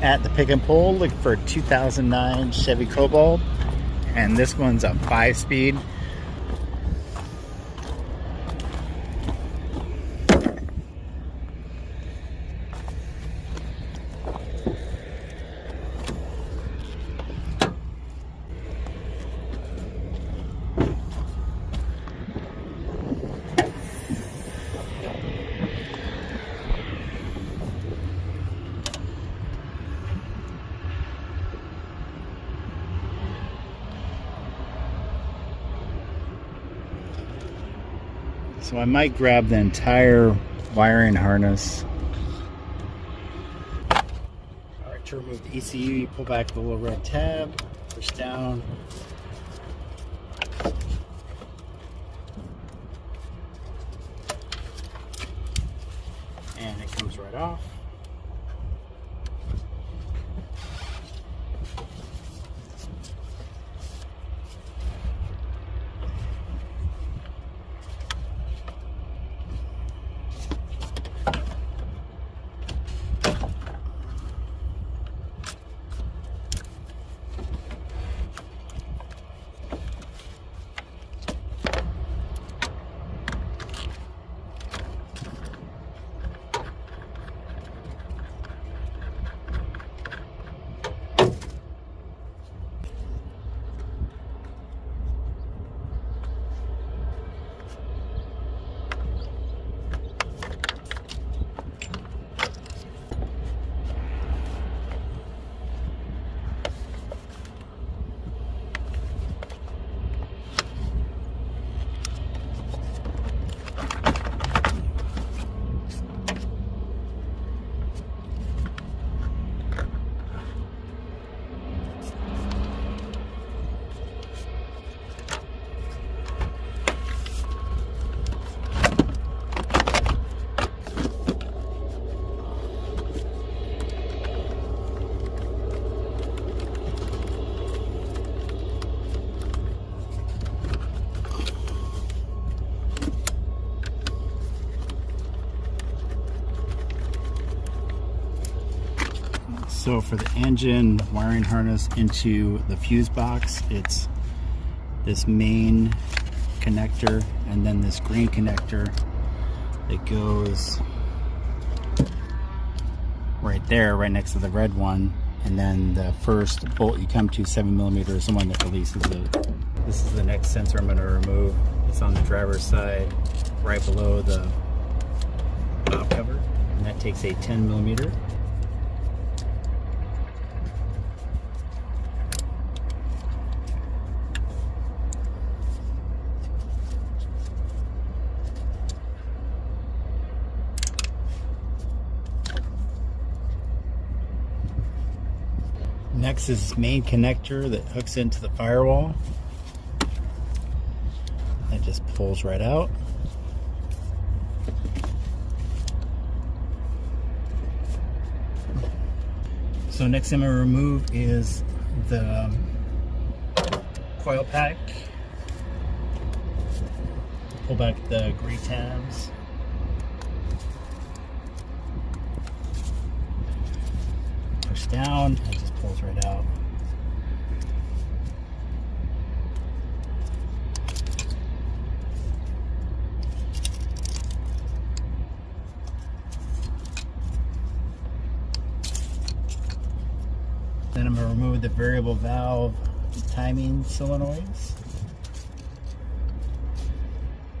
at the pick and pull looking for a 2009 Chevy Cobalt, and this one's a 5-speed. So I might grab the entire wiring harness. Alright, to remove the ECU, you pull back the little red tab, push down. And it comes right off. So for the engine wiring harness into the fuse box, it's this main connector and then this green connector that goes right there, right next to the red one. And then the first bolt you come to, 7mm, is the one that releases it. This is the next sensor I'm going to remove. It's on the driver's side, right below the top cover, and that takes a 10mm. Next is this main connector that hooks into the firewall. That just pulls right out. So next thing I'm going to remove is the coil pack. Pull back the gray tabs. Push down, it just pulls right out. Then I'm going to remove the variable valve timing solenoids,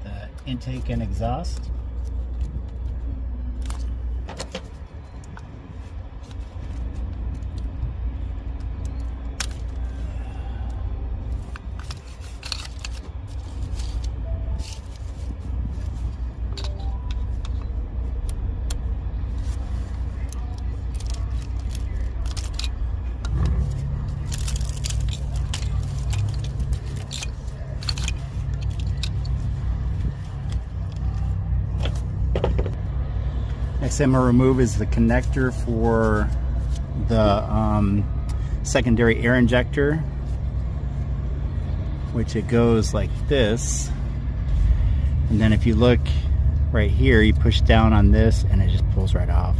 the intake and exhaust. Next thing I'm going to remove is the connector for the secondary air injector, which it goes like this. And then if you look right here, you push down on this and it just pulls right off.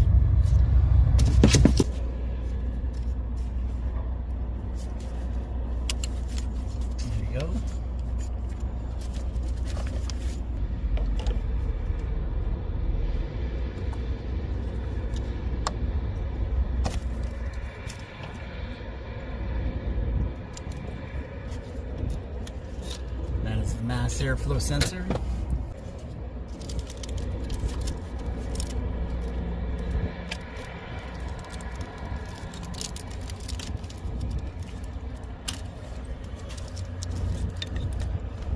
mass airflow sensor.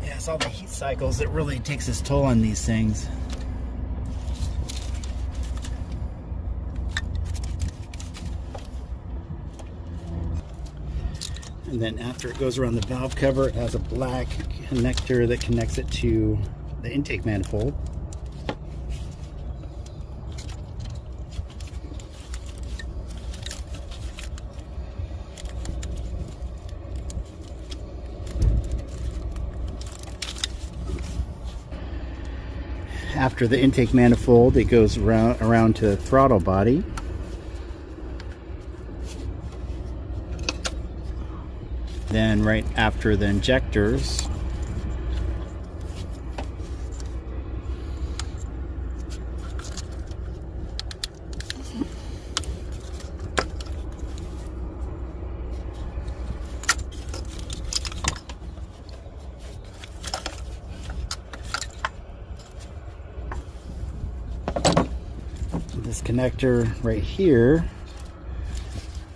Yeah, it's all the heat cycles that really takes its toll on these things. And then after it goes around the valve cover, it has a black connector that connects it to the intake manifold. After the intake manifold, it goes around to the throttle body. Then right after the injectors, this connector right here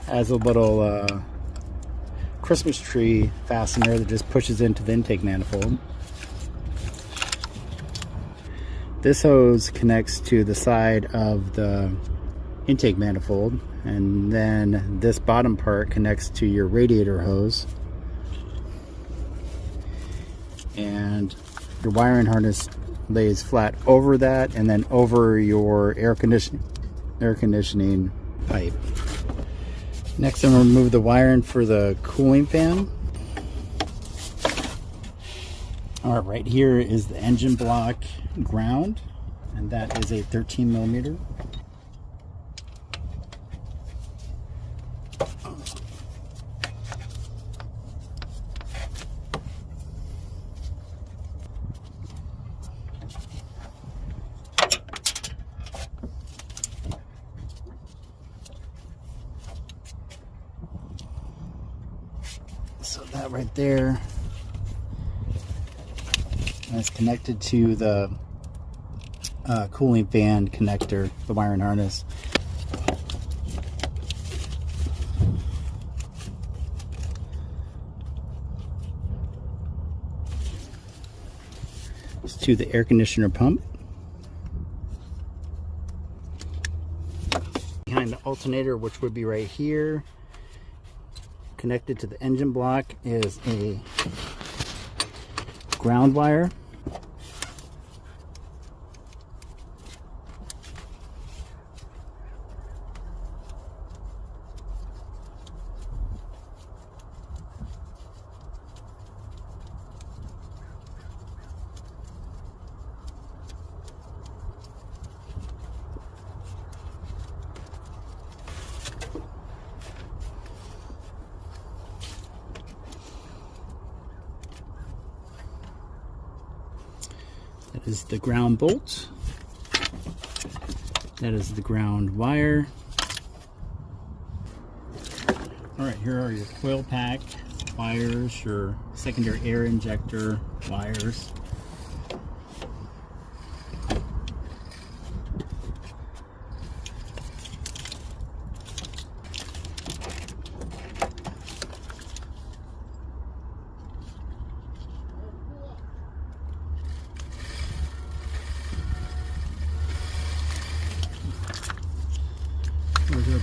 has a little Christmas tree fastener that just pushes into the intake manifold. This hose connects to the side of the intake manifold, and then this bottom part connects to your radiator hose, and your wiring harness lays flat over that and then over your air conditioning pipe. Next, I'm going to remove the wiring for the cooling fan. Alright, right here is the engine block ground, and that is a 13 millimeter. So that right there is connected to the cooling fan connector, the wiring harness. It's to the air conditioner pump. Behind the alternator, which would be right here, connected to the engine block, is a ground wire. That is the ground bolt. That is the ground wire. Alright, here are your coil pack wires, your secondary air injector wires.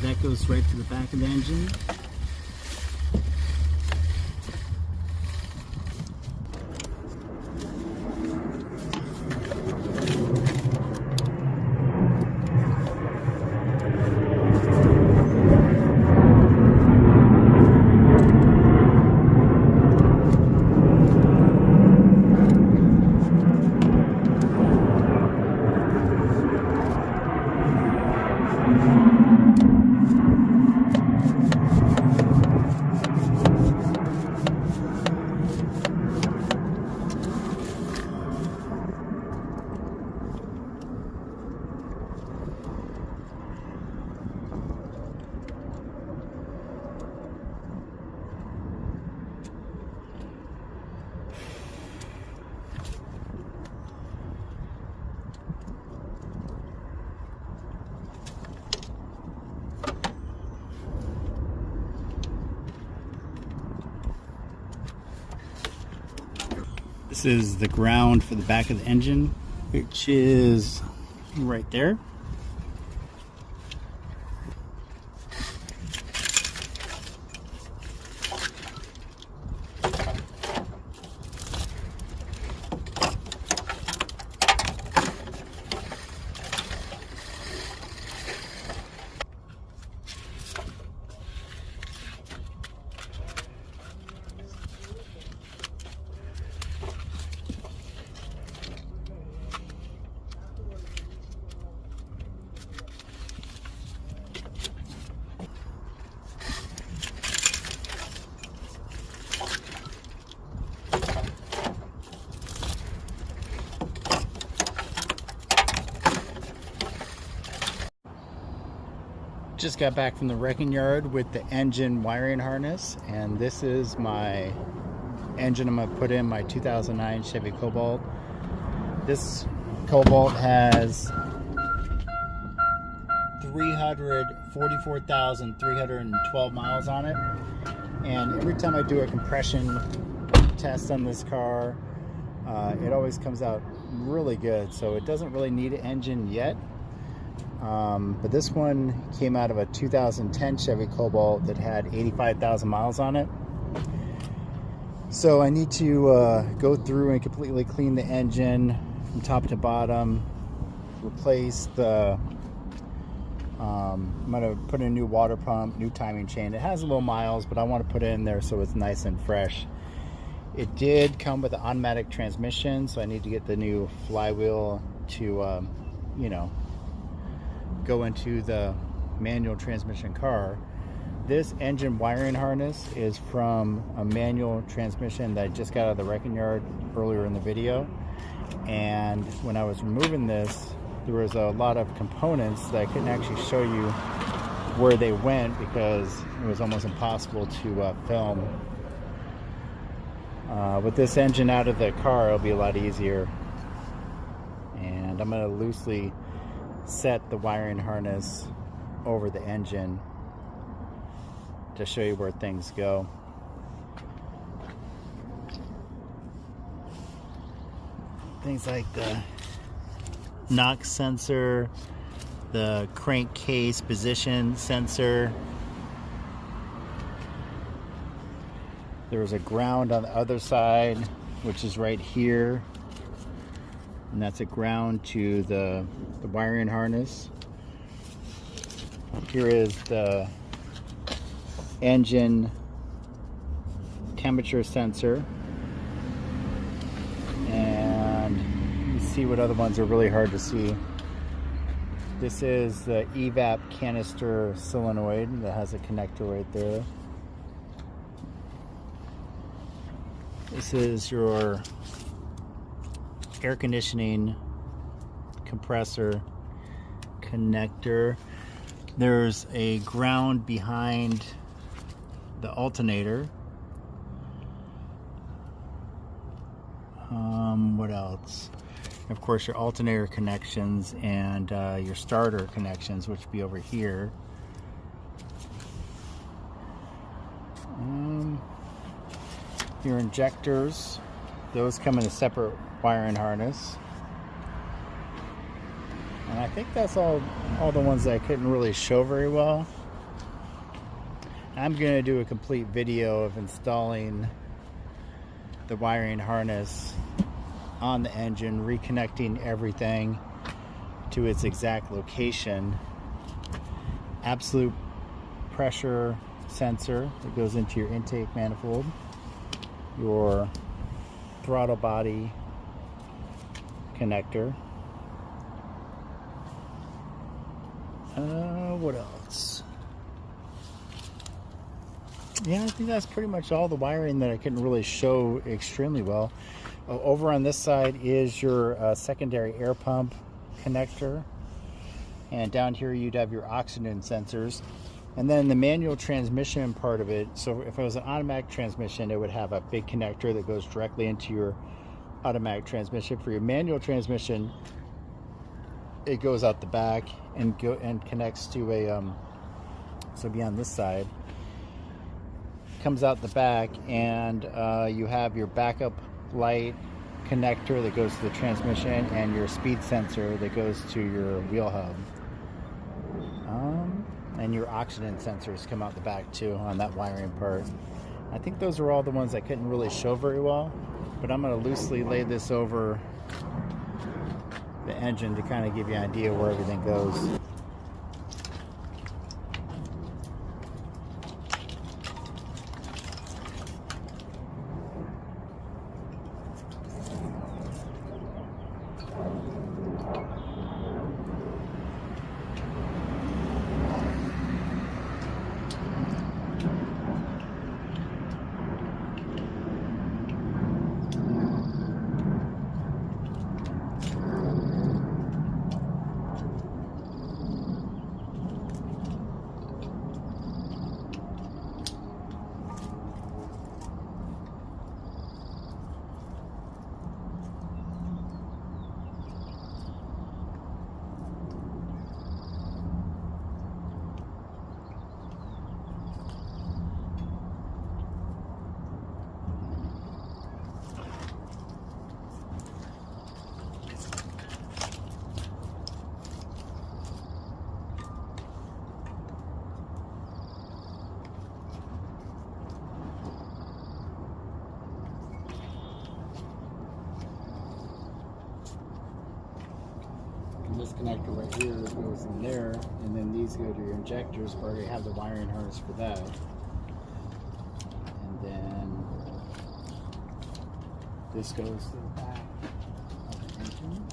That goes right to the back of the engine. This is the ground for the back of the engine, which is right there. Just got back from the wrecking yard with the engine wiring harness, and this is my engine I'm going to put in my 2009 Chevy Cobalt. This Cobalt has 344,312 miles on it, and every time I do a compression test on this car, it always comes out really good. So it doesn't really need an engine yet. But this one came out of a 2010 Chevy Cobalt that had 85,000 miles on it. So I need to go through and completely clean the engine from top to bottom, replace the, I'm going to put in a new water pump, new timing chain. It has a little miles, but I want to put it in there so it's nice and fresh. It did come with an automatic transmission, so I need to get the new flywheel to, you know, go into the manual transmission car. This engine wiring harness is from a manual transmission that I just got out of the wrecking yard earlier in the video, and when I was removing this, there was a lot of components that I couldn't actually show you where they went because it was almost impossible to film. With this engine out of the car, it'll be a lot easier, and I'm going to loosely set the wiring harness over the engine to show you where things go. Things like the knock sensor, the crankcase position sensor. There was a ground on the other side, which is right here, and that's a ground to the wiring harness. Here is the engine temperature sensor, and you see what other ones are really hard to see. This is the evap canister solenoid that has a connector right there. This is your air conditioning compressor connector. There's a ground behind the alternator. What else? Of course, your alternator connections and your starter connections, which would be over here. Your injectors, those come in a separate wiring harness. And I think that's all the ones that I couldn't really show very well. I'm going to do a complete video of installing the wiring harness on the engine, reconnecting everything to its exact location. Absolute pressure sensor that goes into your intake manifold, your throttle body connector. What else? Yeah, I think that's pretty much all the wiring that I couldn't really show extremely well. Over on this side is your secondary air pump connector, and down here you'd have your oxygen sensors, and then the manual transmission part of it. So if it was an automatic transmission, it would have a big connector that goes directly into your automatic transmission. For your manual transmission, it goes out the back and connects to a so be on this side, comes out the back, and you have your backup light connector that goes to the transmission, and your speed sensor that goes to your wheel hub. And your oxygen sensors come out the back too on that wiring part. I think those are all the ones I couldn't really show very well, but I'm going to loosely lay this over the engine to kind of give you an idea where everything goes. This connector right here goes in there, and then these go to your injectors where you have the wiring harness for that. And then this goes to the back of the engine.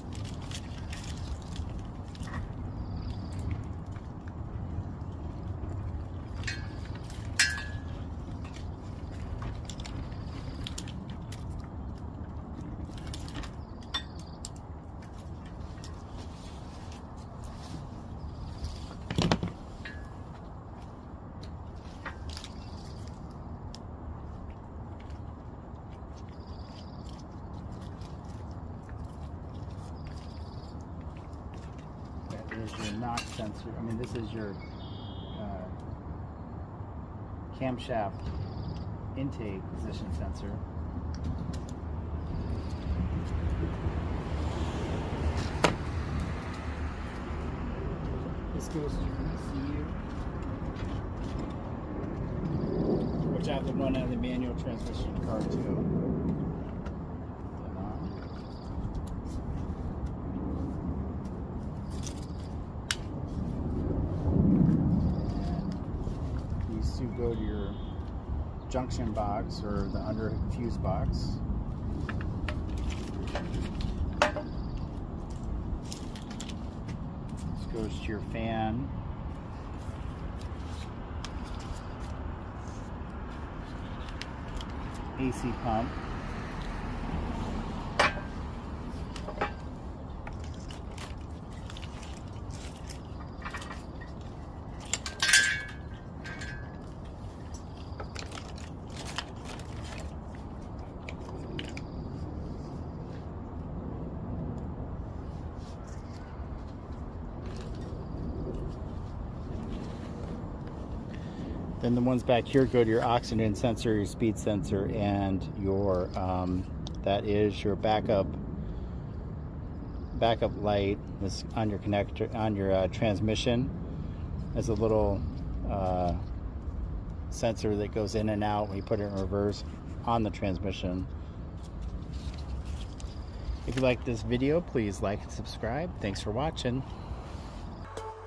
Is your knock sensor. I mean, this is your camshaft intake position sensor. This goes to your ECU, which I have to run out of the manual transmission car too. Go to your junction box or the under fuse box. This goes to your fan. AC pump. Then the ones back here go to your oxygen sensor, your speed sensor, and your that is your backup light. This on your connector on your transmission. There's a little sensor that goes in and out when you put it in reverse on the transmission. If you like this video, please like and subscribe. Thanks for watching.